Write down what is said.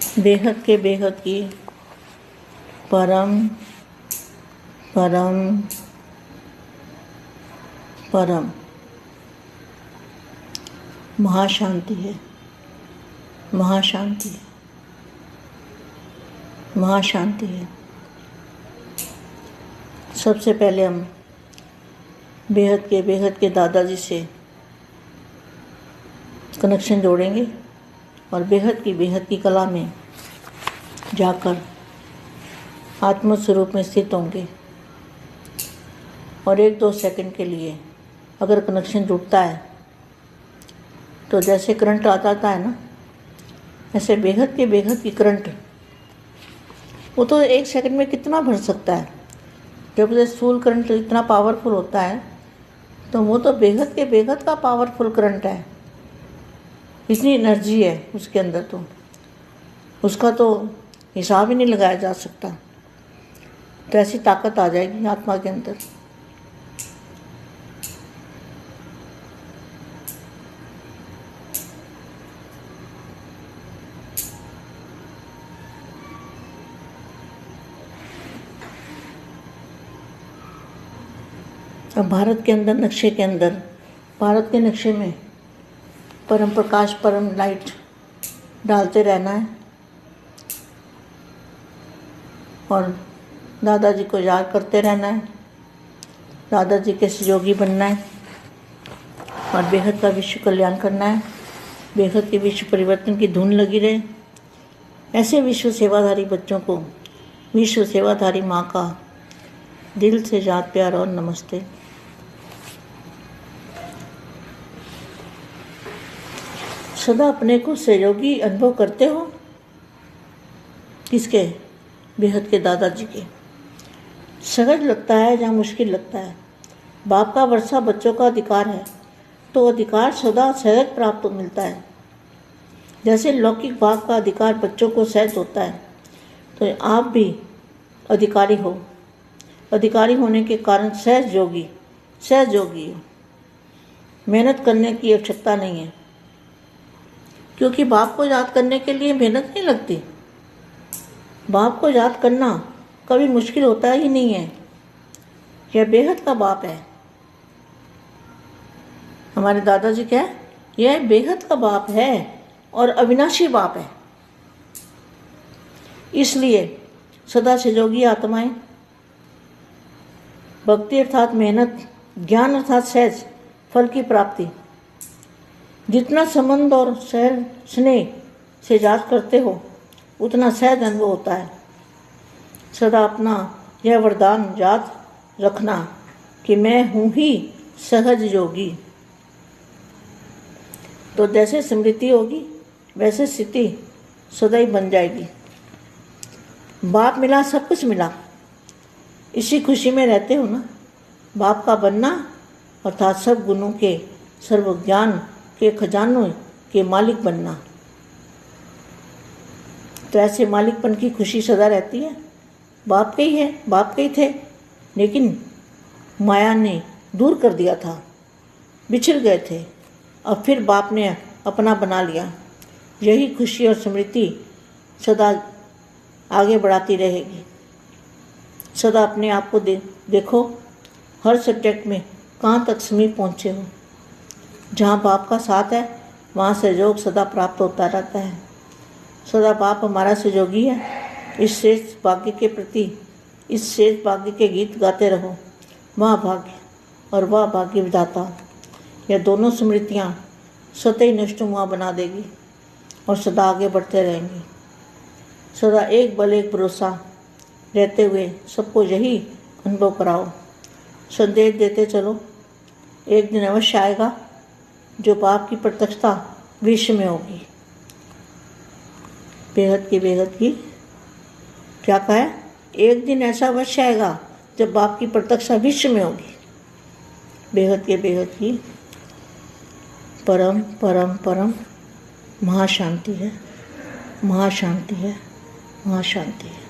बेहद के बेहद की परम परम परम महाशांति है। महाशांति है। महाशांति है। सबसे पहले हम बेहद के दादाजी से कनेक्शन जोड़ेंगे और बेहद की कला में जाकर आत्म स्वरूप में स्थित होंगे। और 1-2 सेकंड के लिए अगर कनेक्शन जुड़ता है तो जैसे करंट आता है ना, ऐसे बेहद की करंट वो तो 1 सेकंड में कितना भर सकता है। जब ये स्थूल करंट इतना पावरफुल होता है तो वो तो बेहद का पावरफुल करंट है। इतनी एनर्जी है उसके अंदर, तो उसका तो हिसाब ही नहीं लगाया जा सकता। तो ऐसी ताकत आ जाएगी आत्मा के अंदर। अब भारत के अंदर नक्शे के अंदर, भारत के नक्शे में परम प्रकाश परम लाइट डालते रहना है और दादाजी को याद करते रहना है। दादाजी के सहयोगी बनना है और बेहद का विश्व कल्याण करना है। बेहद के विश्व परिवर्तन की धुन लगी रहे। ऐसे विश्व सेवाधारी बच्चों को विश्व सेवाधारी माँ का दिल से याद प्यार और नमस्ते। सदा अपने को सहयोगी अनुभव करते हो। किसके? बेहद के दादाजी के। सहज लगता है जहाँ मुश्किल लगता है। बाप का वर्षा बच्चों का अधिकार है, तो अधिकार सदा सहज प्राप्त मिलता है। जैसे लौकिक बाप का अधिकार बच्चों को सहज होता है, तो आप भी अधिकारी हो। अधिकारी होने के कारण सहज योगी हो। मेहनत करने की आवश्यकता नहीं है, क्योंकि बाप को याद करने के लिए मेहनत नहीं लगती। बाप को याद करना कभी मुश्किल होता ही नहीं है। यह बेहद का बाप है। हमारे दादाजी क्या है? यह बेहद का बाप है और अविनाशी बाप है। इसलिए सदा सहयोगी आत्माएं, भक्ति अर्थात मेहनत, ज्ञान अर्थात सहज फल की प्राप्ति, जितना संबंध और सहज स्नेह से याद करते हो उतना सहज अनुभव होता है। सदा अपना यह वरदान याद रखना कि मैं हूँ ही सहज योगी। तो जैसे स्मृति होगी वैसे स्थिति सदा ही बन जाएगी। बाप मिला, सब कुछ मिला, इसी खुशी में रहते हो ना। बाप का बनना अर्थात सब गुणों के, सर्व ज्ञान के खजानों के मालिक बनना। तो ऐसे मालिकपन की खुशी सदा रहती है। बाप के ही है, बाप के ही थे, लेकिन माया ने दूर कर दिया था, बिछड़ गए थे। अब फिर बाप ने अपना बना लिया। यही खुशी और स्मृति सदा आगे बढ़ाती रहेगी। सदा अपने आप को देखो, हर सब्जेक्ट में कहाँ तक समीप पहुँचे हो। जहाँ बाप का साथ है वहाँ सहयोग सदा प्राप्त होता रहता है। सदा बाप हमारा सहयोगी है। इस श्रेष्ठ भाग्य के प्रति, इस श्रेष्ठ भाग्य के गीत गाते रहो। वह भाग्य और वह भाग्य विधाता, यह दोनों स्मृतियाँ सदा ही नष्टमुआ बना देगी और सदा आगे बढ़ते रहेंगी। सदा एक बल एक भरोसा रहते हुए सबको यही अनुभव कराओ। संदेश देते चलो। एक दिन अवश्य आएगा जो बाप की प्रत्यक्षता विश्व में होगी। बेहद की क्या कहा है? एक दिन ऐसा अवश्य आएगा जब बाप की प्रत्यक्षता विश्व में होगी। बेहद की परम परम परम महाशांति है। महाशांति है। महाशांति है।